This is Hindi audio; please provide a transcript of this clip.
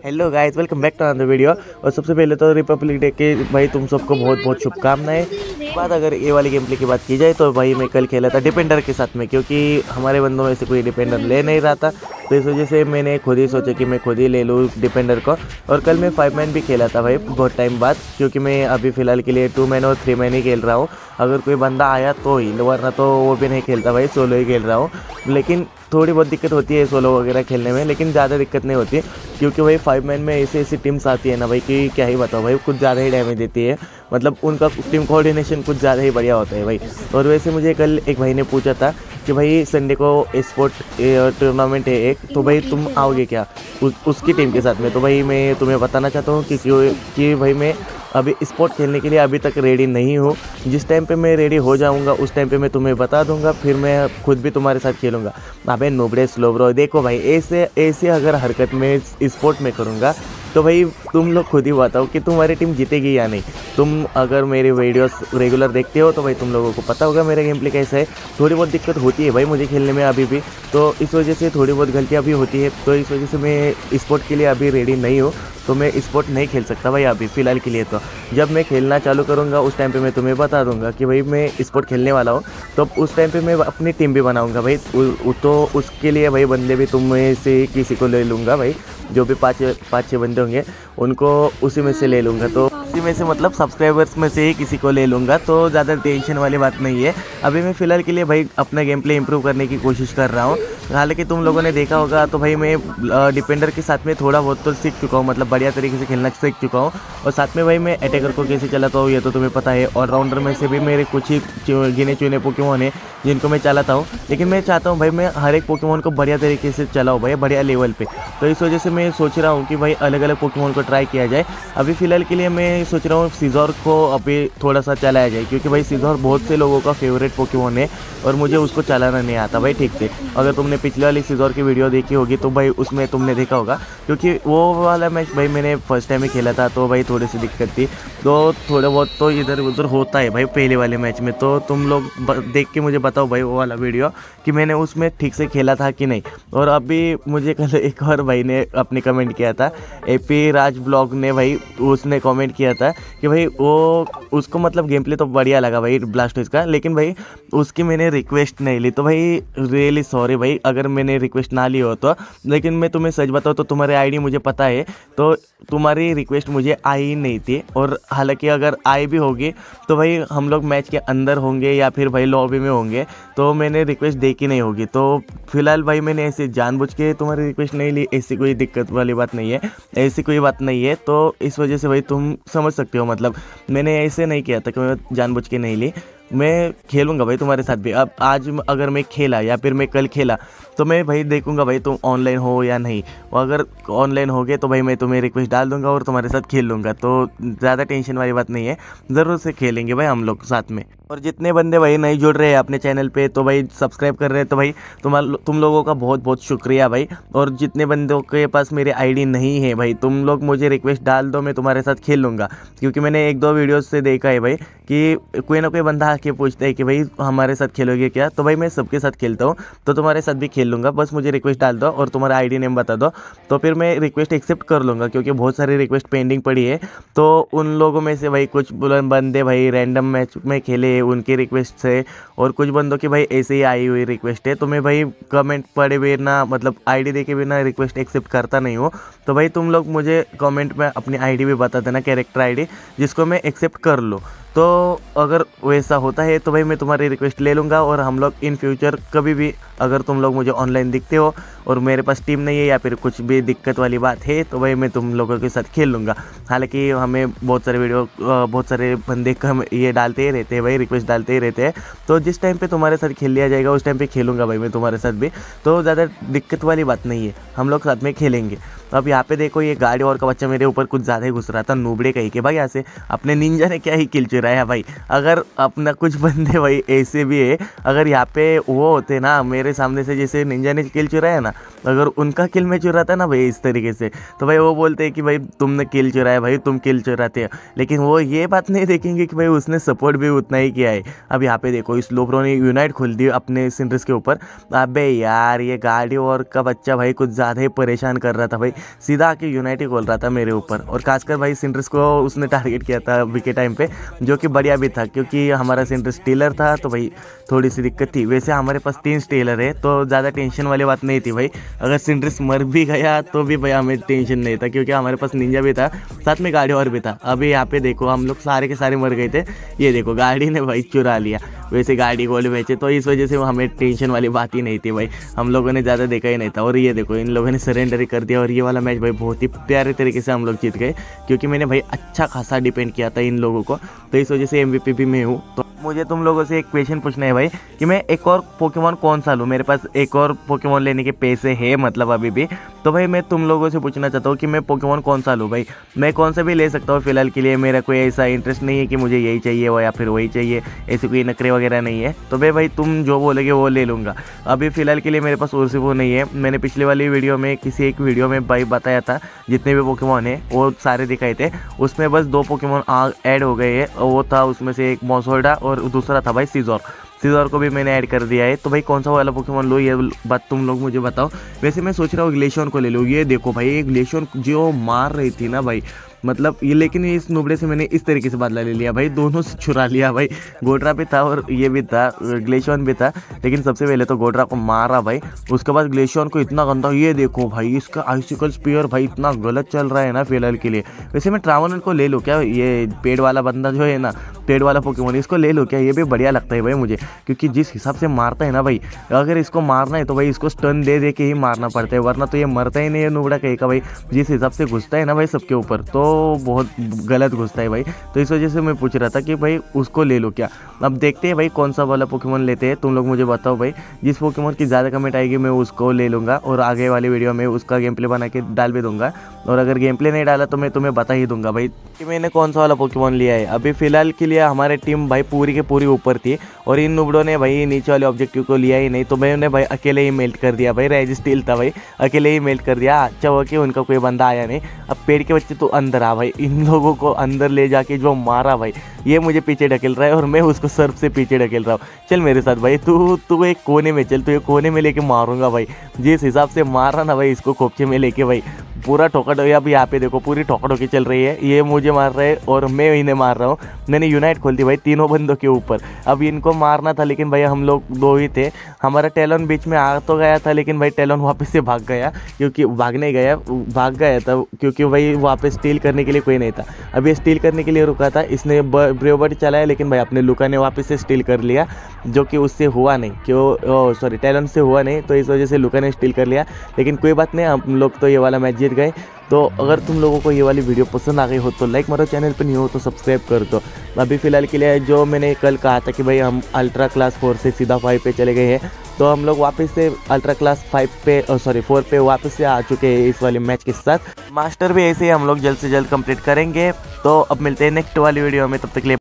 Hello guys, welcome back to another video. और सबसे पहले तो रिपब्लिक डे के भाई तुम सबको बहुत बहुत शुभकामनाएं। बात अगर ये वाली गेम प्ले की बात की जाए तो भाई मैं कल खेला था डिपेंडर के साथ में, क्योंकि हमारे बंदों में से कोई डिपेंडर ले नहीं रहा था, तो इस वजह से मैंने खुद ही सोचा कि मैं खुद ही ले लूँ डिपेंडर को। और कल मैं 5 मैन भी खेला था भाई बहुत टाइम बाद, क्योंकि मैं अभी फ़िलहाल के लिए 2 मैन और 3 मैन ही खेल रहा हूँ। अगर कोई बंदा आया तो ही, वरना तो वो भी नहीं खेलता भाई, सोलो ही खेल रहा हूँ। लेकिन थोड़ी बहुत दिक्कत होती है सोलो वगैरह खेलने में, लेकिन ज़्यादा दिक्कत नहीं होती, क्योंकि भाई 5 मैन में ऐसी ऐसी टीम्स आती है ना भाई कि क्या ही बताओ भाई, कुछ ज़्यादा ही डैमेज देती है। मतलब उनका टीम कोऑर्डिनेशन कुछ ज़्यादा ही बढ़िया होता है भाई। और वैसे मुझे कल एक भाई ने पूछा था कि भाई संडे को स्पोर्ट टूर्नामेंट है एक, तो भाई तुम आओगे क्या उसकी टीम के साथ में। तो भाई मैं तुम्हें बताना चाहता हूँ कि भाई मैं अभी स्पोर्ट खेलने के लिए अभी तक रेडी नहीं हूँ। जिस टाइम पे मैं रेडी हो जाऊँगा उस टाइम पे मैं तुम्हें बता दूंगा, फिर मैं खुद भी तुम्हारे साथ खेलूँगा। अबे नोबड़े स्लो ब्रो, देखो भाई ऐसे अगर हरकत मैं स्पोर्ट में करूँगा तो भाई तुम लोग खुद ही बताओ कि तुम्हारी टीम जीतेगी या नहीं। तुम अगर मेरे वीडियोस रेगुलर देखते हो तो भाई तुम लोगों को पता होगा मेरा गेम प्ले कैसा है। थोड़ी बहुत दिक्कत होती है भाई मुझे खेलने में अभी भी, तो इस वजह से थोड़ी बहुत गलतियाँ भी होती है, तो इस वजह से मैं स्पोर्ट के लिए अभी रेडी नहीं हूँ। तो मैं स्पोर्ट नहीं खेल सकता भाई अभी फ़िलहाल के लिए। तो जब मैं खेलना चालू करूँगा उस टाइम पे मैं तुम्हें बता दूंगा कि भाई मैं स्पोर्ट खेलने वाला हूँ, तो उस टाइम पे मैं अपनी टीम भी बनाऊँगा भाई। तो उसके लिए भाई बंदे भी तुम में से किसी को ले लूँगा भाई, जो भी पाँच छः बंदे होंगे उनको उसी में से ले लूँगा। तो उसी में से मतलब सब्सक्राइबर्स में से ही किसी को ले लूँगा, तो ज़्यादा टेंशन वाली बात नहीं है। अभी मैं फ़िलहाल के लिए भाई अपना गेम प्ले इंप्रूव करने की कोशिश कर रहा हूँ। हालांकि तुम लोगों ने देखा होगा तो भाई मैं डिपेंडर के साथ में थोड़ा बहुत तो सीख चुका हूँ, मतलब बढ़िया तरीके से खेलना सीख चुका हूँ। और साथ में भाई मैं अटैकर को कैसे चलाता हूँ ये तो तुम्हें पता है। ऑलराउंडर में से भी मेरे कुछ ही गिने चुने पोकेमॉन हैं जिनको मैं चलाता हूँ, लेकिन मैं चाहता हूँ भाई मैं हर एक पोकेमॉन को बढ़िया तरीके से चलाऊँ भाई, बढ़िया लेवल पे। तो इस वजह से मैं सोच रहा हूँ कि भाई अलग अलग पोकेमॉन को ट्राई किया जाए। अभी फ़िलहाल के लिए मैं सोच रहा हूँ सीज़ोर को अभी थोड़ा सा चलाया जाए, क्योंकि भाई सीज़ोर बहुत से लोगों का फेवरेट पोकेमॉन है और मुझे उसको चलाना नहीं आता भाई ठीक से। अगर तुमने पिछले वाली सीज़ोर की वीडियो देखी होगी तो भाई उसमें तुमने देखा होगा, क्योंकि वो वाला मैच भाई मैंने फर्स्ट टाइम ही खेला था, तो भाई थोड़ी सी दिक्कत थी। तो थोड़ा बहुत तो इधर उधर होता है भाई पहले वाले मैच में। तो तुम लोग देख के मुझे बताओ भाई वो वाला वीडियो कि मैंने उसमें ठीक से खेला था कि नहीं। और अभी मुझे कल एक और भाई ने अपने कमेंट किया था, एपी राज ब्लॉग ने भाई, उसने कमेंट किया था कि भाई वो उसको मतलब गेम प्ले तो बढ़िया लगा भाई ब्लास्टोइज का, लेकिन भाई उसकी मैंने रिक्वेस्ट नहीं ली। तो भाई रियली सॉरी भाई अगर मैंने रिक्वेस्ट ना ली हो तो, लेकिन मैं तुम्हें सच बताऊँ तो तुम्हारी आईडी मुझे पता है, तो तुम्हारी रिक्वेस्ट मुझे आई ही नहीं थी। और हालांकि अगर आई भी होगी तो भाई हम लोग मैच के अंदर होंगे या फिर भाई लॉबी में होंगे, तो मैंने रिक्वेस्ट देखी नहीं होगी। तो फिलहाल भाई मैंने ऐसे जानबूझ के तुम्हारी रिक्वेस्ट नहीं ली, ऐसी कोई दिक्कत वाली बात नहीं है, ऐसी कोई बात नहीं है। तो इस वजह से भाई तुम समझ सकते हो, मतलब मैंने ऐसे नहीं किया था कि मैं जानबूझ के नहीं ली। मैं खेलूँगा भाई तुम्हारे साथ भी। अब आज अगर मैं खेला या फिर मैं कल खेला तो मैं भाई देखूँगा भाई तुम ऑनलाइन हो या नहीं। और अगर ऑनलाइन हो गए तो भाई मैं तुम्हें रिक्वेस्ट डाल दूँगा और तुम्हारे साथ खेल लूँगा। तो ज़्यादा टेंशन वाली बात नहीं है, ज़रूर से खेलेंगे भाई हम लोग साथ में। और जितने बंदे भाई नहीं जुड़ रहे हैं अपने चैनल पे तो भाई सब्सक्राइब कर रहे हैं, तो भाई तुम लोगों का बहुत बहुत शुक्रिया भाई। और जितने बंदों के पास मेरे आईडी नहीं है भाई, तुम लोग मुझे रिक्वेस्ट डाल दो, मैं तुम्हारे साथ खेल लूँगा। क्योंकि मैंने 1-2 वीडियोस से देखा है भाई कि कोई ना कोई बंदा आके पूछता है कि भाई हमारे साथ खेलोगे क्या, तो भाई मैं सबके साथ खेलता हूँ, तो तुम्हारे साथ भी खेल लूँगा। बस मुझे रिक्वेस्ट डाल दो और तुम्हारा आईडी नेम बता दो, तो फिर मैं रिक्वेस्ट एक्सेप्ट कर लूँगा। क्योंकि बहुत सारी रिक्वेस्ट पेंडिंग पड़ी है, तो उन लोगों में से भाई कुछ बंदे भाई रैंडम मैच में खेले उनकी रिक्वेस्ट से, और कुछ बंदों की भाई ऐसे ही आई हुई रिक्वेस्ट है। तो मैं भाई कमेंट पढ़े बिना, मतलब आईडी देखे बिना रिक्वेस्ट एक्सेप्ट करता नहीं हूँ। तो भाई तुम लोग मुझे कमेंट में अपनी आईडी भी बता देना, कैरेक्टर आईडी, जिसको मैं एक्सेप्ट कर लूँ। तो अगर वैसा होता है तो भाई मैं तुम्हारी रिक्वेस्ट ले लूँगा, और हम लोग इन फ्यूचर कभी भी अगर तुम लोग मुझे ऑनलाइन दिखते हो और मेरे पास टीम नहीं है या फिर कुछ भी दिक्कत वाली बात है तो भाई मैं तुम लोगों के साथ खेल लूँगा। हालांकि हमें बहुत सारे बंदे कम ये डालते ही रहते हैं भाई, रिक्वेस्ट डालते ही रहते हैं। तो जिस टाइम पे तुम्हारे साथ खेल लिया जाएगा उस टाइम पे खेलूँगा भाई मैं तुम्हारे साथ भी, तो ज़्यादा दिक्कत वाली बात नहीं है, हम लोग साथ में खेलेंगे। तो अब यहाँ पे देखो ये गाड़ी और का बच्चा मेरे ऊपर कुछ ज़्यादा ही घुस रहा था, नूबड़े कहीं के भाई। यहाँ से अपने निंजा ने क्या ही किल चुराया भाई। अगर अपना कुछ बंदे भाई ऐसे भी है, अगर यहाँ पे वो होते ना मेरे सामने से, जैसे निंजा ने किल चुराया ना, अगर उनका किल में चुराता ना भाई इस तरीके से, तो भाई वो बोलते हैं कि भाई तुमने किल चुराया, भाई तुम किल चुराते हो। लेकिन वो ये बात नहीं देखेंगे कि भाई उसने सपोर्ट भी उतना ही किया है। अब यहाँ पे देखो इस लोब्रो ने यूनाइट खोल दी अपने सिंड्रेस के ऊपर। अबे यार ये गाड़ी और का बच्चा भाई कुछ ज़्यादा ही परेशान कर रहा था भाई, सीधा आके यूनाइट ही खोल रहा था मेरे ऊपर। और खासकर भाई सिंड्रेस को उसने टारगेट किया था अभी के टाइम पे, जो कि बढ़िया भी था क्योंकि हमारा सिंड्रेस स्टीलर था, तो भाई थोड़ी सी दिक्कत थी। वैसे हमारे पास 3 स्टीलर है तो ज़्यादा टेंशन वाली बात नहीं थी भाई। अगर सिंड्रेस मर भी गया तो भी भाई हमें टेंशन नहीं था, क्योंकि हमारे पास निंजा भी था, साथ में गाड़ी और भी था। अभी यहाँ पे देखो हम लोग सारे के सारे मर गए थे, ये देखो गाड़ी ने भाई चुरा लिया। वैसे गाड़ी गोल बेचे तो इस वजह से हमें टेंशन वाली बात ही नहीं थी भाई, हम लोगों ने ज़्यादा देखा ही नहीं था। और ये देखो इन लोगों ने सरेंडर ही कर दिया और ये वाला मैच भाई बहुत ही प्यारे तरीके से हम लोग जीत गए, क्योंकि मैंने भाई अच्छा खासा डिपेंड किया था इन लोगों को, तो इस वजह से MVP भी मैं हूँ। तो मुझे तुम लोगों से एक क्वेश्चन पूछना है भाई कि मैं एक और पोकेमॉन कौन सा लूँ। मेरे पास एक और पोकेमॉन लेने के पैसे है मतलब अभी भी, तो भाई मैं तुम लोगों से पूछना चाहता हूँ कि मैं पोकेमॉन कौन सा लूँ। भाई मैं कौन सा भी ले सकता हूँ फिलहाल के लिए, मेरा कोई ऐसा इंटरेस्ट नहीं है कि मुझे यही चाहिए वो या फिर वही चाहिए, ऐसे कोई नखरे वगैरह नहीं है। तो भाई तुम जो बोलोगे वो ले लूँगा। अभी फ़िलहाल के लिए मेरे पास और सिर्फ वो नहीं है। मैंने पिछले वाली वीडियो में किसी एक वीडियो में भाई बताया था जितने भी पोकेमॉन है वो सारे दिखाए थे, उसमें बस 2 पोकेमॉन ऐड हो गए हैं। वो था उसमें से एक मॉसोल्डा और दूसरा था भाई सीजर को भी मैंने ऐड कर दिया है। तो भाई कौन सा वाला पोकेमॉन लो ये बात तुम लोग मुझे बताओ। वैसे मैं सोच रहा हूँ ग्लेशियन को ले लूँ। ये देखो भाई ग्लेशियन जो मार रही थी ना भाई, मतलब ये, लेकिन इस नुबड़े से मैंने इस तरीके से बदला ले लिया भाई, दोनों से चुरा लिया भाई। गोड्रा भी था और ये भी था, ग्लेशियन भी था, लेकिन सबसे पहले तो गोड्रा को मारा भाई, उसके बाद ग्लेशियन को इतना गंदा। ये देखो भाई इसका आइसिकल स्पीयर भाई इतना गलत चल रहा है ना फिलहाल के लिए। वैसे मैं ट्रावनर को ले लूँ क्या, ये पेड़ वाला बंदा जो है ना, पेड़ वाला पोकेमॉन, इसको ले लो क्या, ये भी बढ़िया लगता है भाई मुझे, क्योंकि जिस हिसाब से मारता है ना भाई, अगर इसको मारना है तो भाई इसको स्टन दे दे के ही मारना पड़ता है, वरना तो ये मरता ही नहीं है नुबड़ा कहीं का भाई। जिस हिसाब से घुसता है ना भाई सबके ऊपर, तो बहुत गलत घुसता है भाई। तो इस वजह से मैं पूछ रहा था कि भाई उसको ले लो क्या। अब देखते हैं भाई कौन सा वाला पोकेमॉन लेते हैं, तुम लोग मुझे बताओ भाई। जिस पोकेमॉन की ज़्यादा कमेंट आएगी मैं उसको ले लूँगा, और आगे वाली वीडियो में उसका गेम प्ले बना के डाल भी दूंगा। और अगर गेम प्ले नहीं डाला तो मैं तुम्हें बता ही दूंगा भाई कि मैंने कौन सा वाला पोकेमॉन लिया है। अभी फिलहाल के लिए हमारे टीम भाई पूरी के पूरी ऊपर थी, और इन नुबड़ों ने भाई नीचे वाले ऑब्जेक्टिव को लिया ही नहीं, तो मैंने भाई अकेले ही मेल्ट कर दिया भाई। रेज स्टील था भाई, अकेले ही मेल्ट कर दिया। अच्छा हुआ कि उनका कोई बंदा आया नहीं। अब पेड़ के बच्चे तो अंदर आ भाई, इन लोगों को अंदर ले जाके जो मारा भाई, ये मुझे पीछे ढकेल रहा है और मैं उसको सर्फ से पीछे ढकेल रहा हूँ। चल मेरे साथ भाई, तू एक कोने में चल, तू एक कोने में लेके मारूंगा भाई। जिस हिसाब से मार रहा ना भाई इसको खोपचे में लेके भाई, पूरा ठोका-ठोकी। अब यहाँ पे देखो पूरी ठोका-ठोकी चल रही है, ये मुझे मार रहा है और मैं इन्हें मार रहा हूँ। मैंने यूनाइट खोल दी भाई तीनों बंदों के ऊपर। अब इनको मारना था, लेकिन भाई हम लोग 2 ही थे। हमारा टैलन बीच में आ तो गया था, लेकिन भाई टैलन वापस से भाग गया, क्योंकि भाग गया था क्योंकि भाई वापस स्टील करने के लिए कोई नहीं था। अब ये स्टील करने के लिए रुका था, इसने ब्रेवबर्ड चलाया, लेकिन भाई अपने लुका ने वापस से स्टील कर लिया, जो कि उससे हुआ नहीं, सॉरी टैलन से हुआ नहीं, तो इस वजह से लुका ने स्टील कर लिया। लेकिन कोई बात नहीं, हम लोग तो ये वाला मैच जीत गए। तो अगर तुम लोगों को ये वाली वीडियो पसंद आ गई हो तो लाइक मारो, चैनल पर नहीं हो तो सब्सक्राइब कर दो। अभी फ़िलहाल के लिए जो मैंने कल कहा था कि भाई हम अल्ट्रा क्लास 4 से सीधा 5 पे चले गए हैं, तो हम लोग वापस से अल्ट्रा क्लास 4 पे वापस से आ चुके हैं इस वाले मैच के साथ। मास्टर भी ऐसे ही हम लोग जल्द से जल्द कंप्लीट करेंगे। तो अब मिलते हैं नेक्स्ट वाली वीडियो में, तब तक के लिए